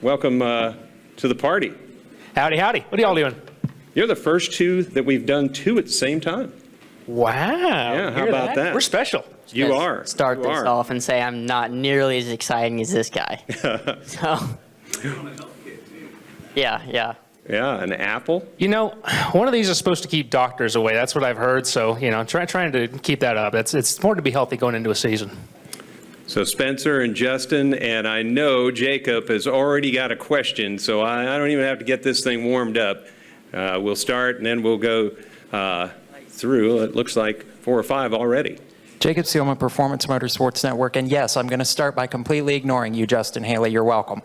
welcome to the party. Howdy, howdy. What are y'all doing? You're the first two that we've done two at the same time. Wow. Yeah, how about that? We're special. You are. Start You this are. off and say I'm not nearly as exciting as this guy. So, yeah. Yeah, an apple. You know, one of these is supposed to keep doctors away. That's what I've heard. So, trying to keep that up. It's important to be healthy going into a season. So Spencer and Justin, and I know Jacob has already got a question, so I don't even have to get this thing warmed up. We'll start, and then we'll go through. It looks like 4 or 5 already. Jacob Seelman, Performance Motorsports Network. And yes, I'm going to start by completely ignoring you, Justin Haley. You're welcome.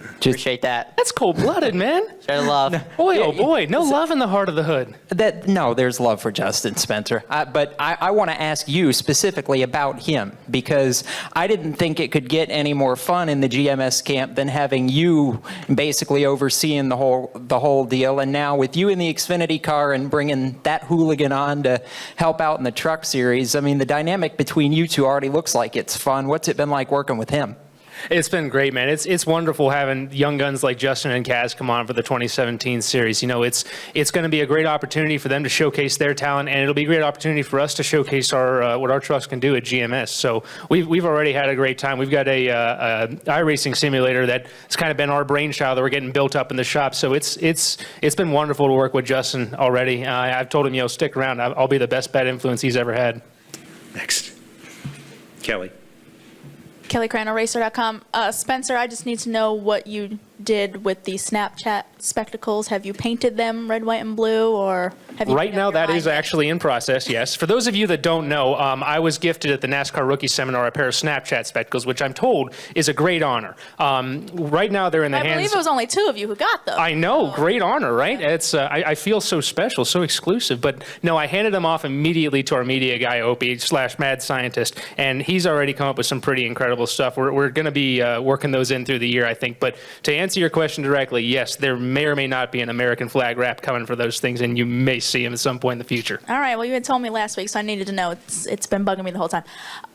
Appreciate that. That's cold-blooded, man. Share the love. Boy, oh boy, no love in the heart of the hood. No, there's love for Justin, Spencer. But I want to ask you specifically about him, because I didn't think it could get any more fun in the GMS camp than having you basically overseeing the whole deal. And now with you in the Xfinity car and bringing that hooligan on to help out in the Truck Series, I mean, the dynamic between you two already looks like it's fun. What's it been like working with him? It's been great, man. It's wonderful having young guns like Justin and Kaz come on for the 2017 series. It's going to be a great opportunity for them to showcase their talent, and it'll be a great opportunity for us to showcase our what our trucks can do at GMS. So we've already had a great time. We've got a iRacing simulator that's kind of been our brainchild that we're getting built up in the shop. So it's been wonderful to work with Justin already. I've told him, stick around. I'll be the best bad influence he's ever had. Next. Kelly. KellyCranoRacer.com. Spencer, I just need to know what you did with the Snapchat spectacles. Have you painted them red, white, and blue, or have you? Right now, that is actually in process, yes. For those of you that don't know, I was gifted at the NASCAR Rookie Seminar a pair of Snapchat spectacles, which I'm told is a great honor. Right now, they're in the hands. I believe it was only 2 of you who got them. I know, great honor, right? It's I feel so special, so exclusive. But no, I handed them off immediately to our media guy, Opie / mad scientist, and he's already come up with some pretty incredible stuff. We're going to be working those in through the year, I think. But to answer your question directly, yes, there may or may not be an American flag wrap coming for those things, and you may see them at some point in the future. All right, well, you had told me last week, so I needed to know. It's been bugging me the whole time.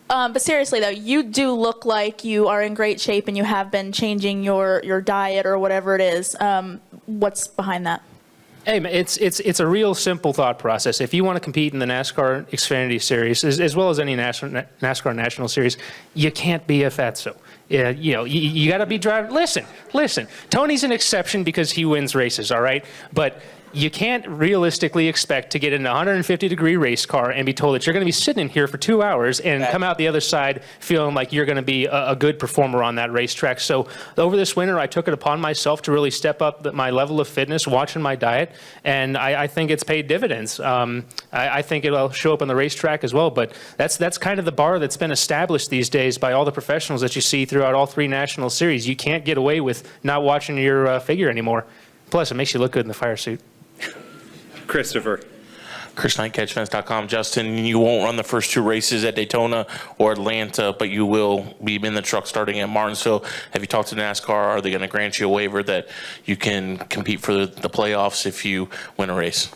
But seriously, though, you do look like you are in great shape, and you have been changing your diet or whatever it is. What's behind that? Hey, man, it's a real simple thought process. If you want to compete in the NASCAR Xfinity Series, as well as any NASCAR National Series, you can't be a fatso. You got to be driving. Listen. Tony's an exception because he wins races, all right? But you can't realistically expect to get in a 150-degree race car and be told that you're going to be sitting in here for 2 hours and come out the other side feeling like you're going to be a good performer on that racetrack. So over this winter, I took it upon myself to really step up my level of fitness, watching my diet, and I think it's paid dividends. I think it'll show up on the racetrack as well, but that's kind of the bar that's been established these days by all the professionals that you see throughout all 3 national series. You can't get away with not watching your figure anymore. Plus, it makes you look good in the fire suit. Christopher. Chris Knight, CatchFence.com. Justin, you won't run the first 2 races at Daytona or Atlanta, but you will be in the truck starting at Martinsville. Have you talked to NASCAR? Are they going to grant you a waiver that you can compete for the playoffs if you win a race?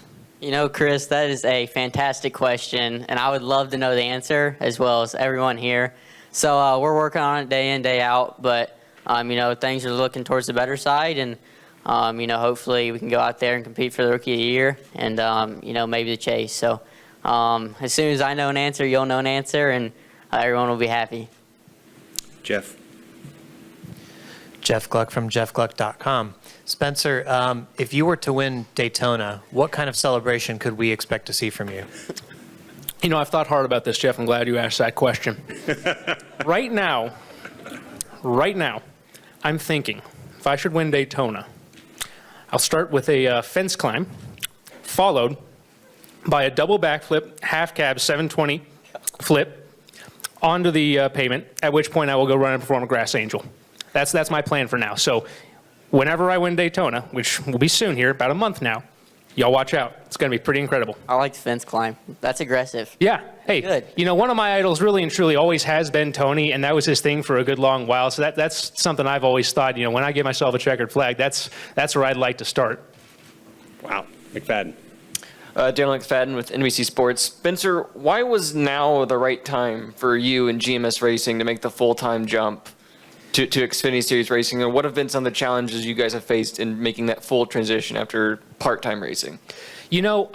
Chris, that is a fantastic question, and I would love to know the answer as well as everyone here. So we're working on it day in, day out, but things are looking towards the better side, and hopefully we can go out there and compete for the Rookie of the Year and, maybe the chase. So as soon as I know an answer, you'll know an answer, and everyone will be happy. Jeff. Jeff Gluck from jeffgluck.com. Spencer, if you were to win Daytona, what kind of celebration could we expect to see from you? I've thought hard about this, Jeff. I'm glad you asked that question. Right now, I'm thinking if I should win Daytona, I'll start with a fence climb, followed by a double backflip, half cab 720 flip onto the pavement, at which point I will go run and perform a grass angel. That's my plan for now. So whenever I win Daytona, which will be soon here, about a month now, y'all watch out. It's going to be pretty incredible. I like the fence climb. That's aggressive. Yeah. Hey, good. One of my idols really and truly always has been Tony, and that was his thing for a good long while. So that's something I've always thought, when I give myself a checkered flag, that's where I'd like to start. Wow. McFadden. Daniel McFadden with NBC Sports. Spencer, why was now the right time for you and GMS Racing to make the full-time jump? to Xfinity Series racing, and what have been some of the challenges you guys have faced in making that full transition after part-time racing? You know,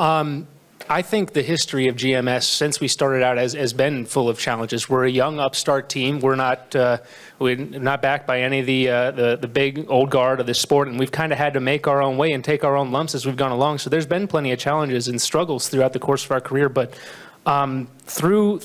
I think the history of GMS since we started out has been full of challenges. We're a young upstart team. We're not backed by any of the big old guard of this sport, and we've kind of had to make our own way and take our own lumps as we've gone along. So there's been plenty of challenges and struggles throughout the course of our career, but through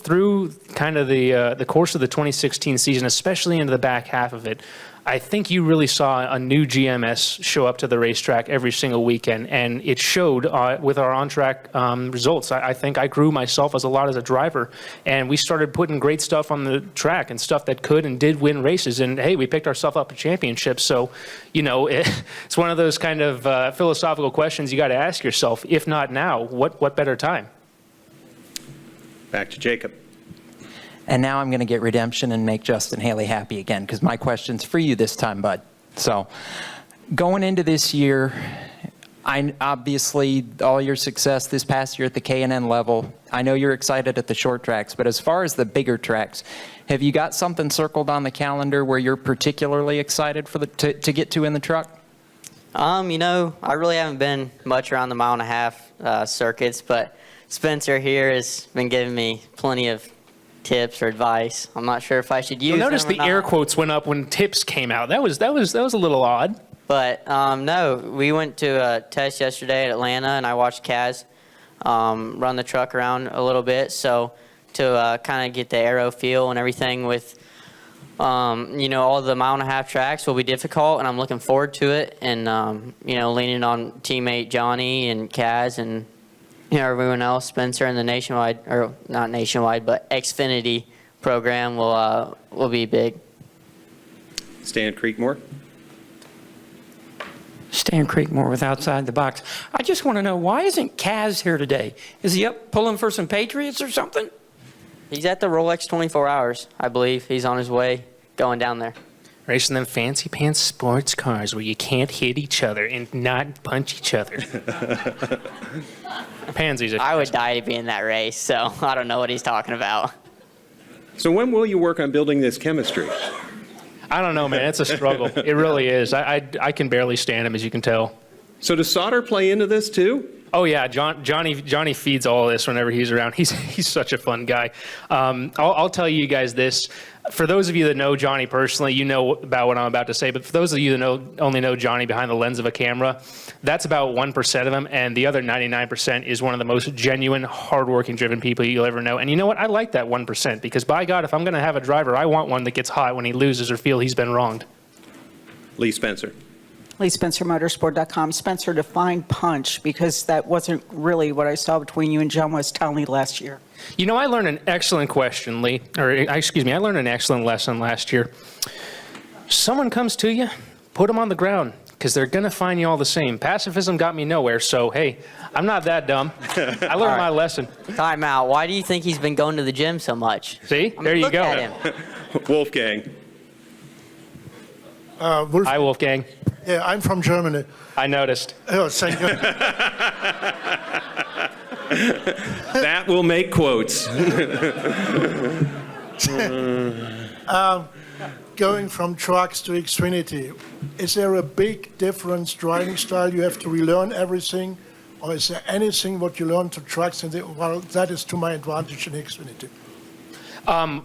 kind of the course of the 2016 season, especially into the back half of it, I think you really saw a new GMS show up to the racetrack every single weekend, and it showed with our on-track results. I think I grew myself a lot as a driver, and we started putting great stuff on the track and stuff that could and did win races, and hey, we picked ourselves up a championship. So, you know, it's one of those kind of philosophical questions you got to ask yourself, if not now, what better time? Back to Jacob. And now I'm going to get redemption and make Justin Haley happy again, because my question's for you this time, bud. So going into this year, obviously all your success this past year at the K&N level, I know you're excited at the short tracks, but as far as the bigger tracks, have you got something circled on the calendar where you're particularly excited for to get to in the truck? You know, I really haven't been much around the mile-and-a-half circuits, but Spencer here has been giving me plenty of tips or advice. I'm not sure if I should use them Notice the or not. air quotes went up when tips came out. That was a little odd. But no, we went to a test yesterday at Atlanta, and I watched Kaz run the truck around a little bit. So to kind of get the aero feel and everything with, you know, all the mile-and-a-half tracks will be difficult, and I'm looking forward to it. And, you know, leaning on teammate Johnny and Kaz and, you know, everyone else, Spencer, and the nationwide, or not nationwide, but Xfinity program will be big. Stan Creekmore. Stan Creekmore with Outside the Box. I just want to know, why isn't Kaz here today? Is he up pulling for some Patriots or something? He's at the Rolex 24 Hours, I believe. He's on his way going down there. Racing them fancy pants sports cars where you can't hit each other and not punch each other. Pansies. I would die to be in that race, so I don't know what he's talking about. So when will you work on building this chemistry? I don't know, man. It's a struggle. It really is. I can barely stand him, as you can tell. So does solder play into this too? Oh yeah, Johnny feeds all this whenever he's around. He's such a fun guy. I'll tell you guys this. For those of you that know Johnny personally, you know about what I'm about to say. But for those of you that only know Johnny behind the lens of a camera, that's about 1% of him, and the other 99% is one of the most genuine, hardworking, driven people you'll ever know. And you know what? I like that 1% because, by God, if I'm going to have a driver, I want one that gets hot when he loses or feel he's been wronged. Lee Spencer. Lee Spencer, Motorsport.com. Spencer, define punch, because that wasn't really what I saw between you and John West Townley last year. You know, I learned an excellent question, Lee, I learned an excellent lesson last year. Someone comes to you, put them on the ground, because they're going to find you all the same. Pacifism got me nowhere, so hey, I'm not that dumb. I learned my lesson. Time out. Why do you think he's been going to the gym so much? See? There you Look go. at him. Wolfgang. Hi, Wolfgang. Yeah, I'm from Germany. I noticed. Oh, thank you. That will make quotes. Going from trucks to Xfinity, is there a big difference driving style? You have to relearn everything, or is there anything what you learn to trucks and well, that is to my advantage in Xfinity?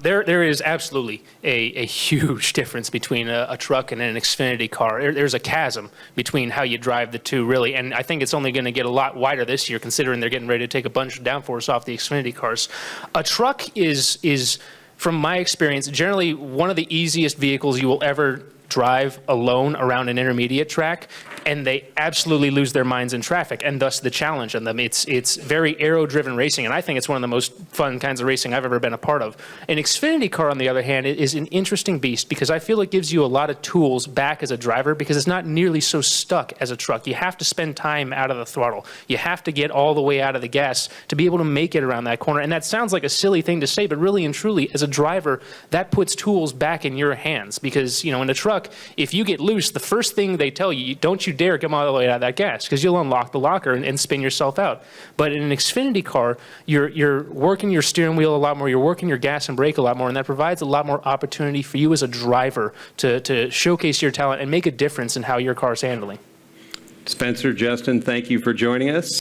There is absolutely a huge difference between a truck and an Xfinity car. There's a chasm between how you drive the two, really, and I think it's only going to get a lot wider this year, considering they're getting ready to take a bunch of downforce off the Xfinity cars. A truck is, from my experience, generally one of the easiest vehicles you will ever drive alone around an intermediate track, and they absolutely lose their minds in traffic, and thus the challenge on them. It's very aero-driven racing, and I think it's one of the most fun kinds of racing I've ever been a part of. An Xfinity car, on the other hand, is an interesting beast because I feel it gives you a lot of tools back as a driver because it's not nearly so stuck as a truck. You have to spend time out of the throttle. You have to get all the way out of the gas to be able to make it around that corner, and that sounds like a silly thing to say, but really and truly, as a driver, that puts tools back in your hands because, you know, in a truck, truck, if you get loose, the first thing they tell you, don't you dare come all the way out of that gas, because you'll unlock the locker and spin yourself out. But in an Xfinity car, you're working your steering wheel a lot more, you're working your gas and brake a lot more, and that provides a lot more opportunity for you as a driver to showcase your talent and make a difference in how your car's handling. Spencer, Justin, thank you for joining us.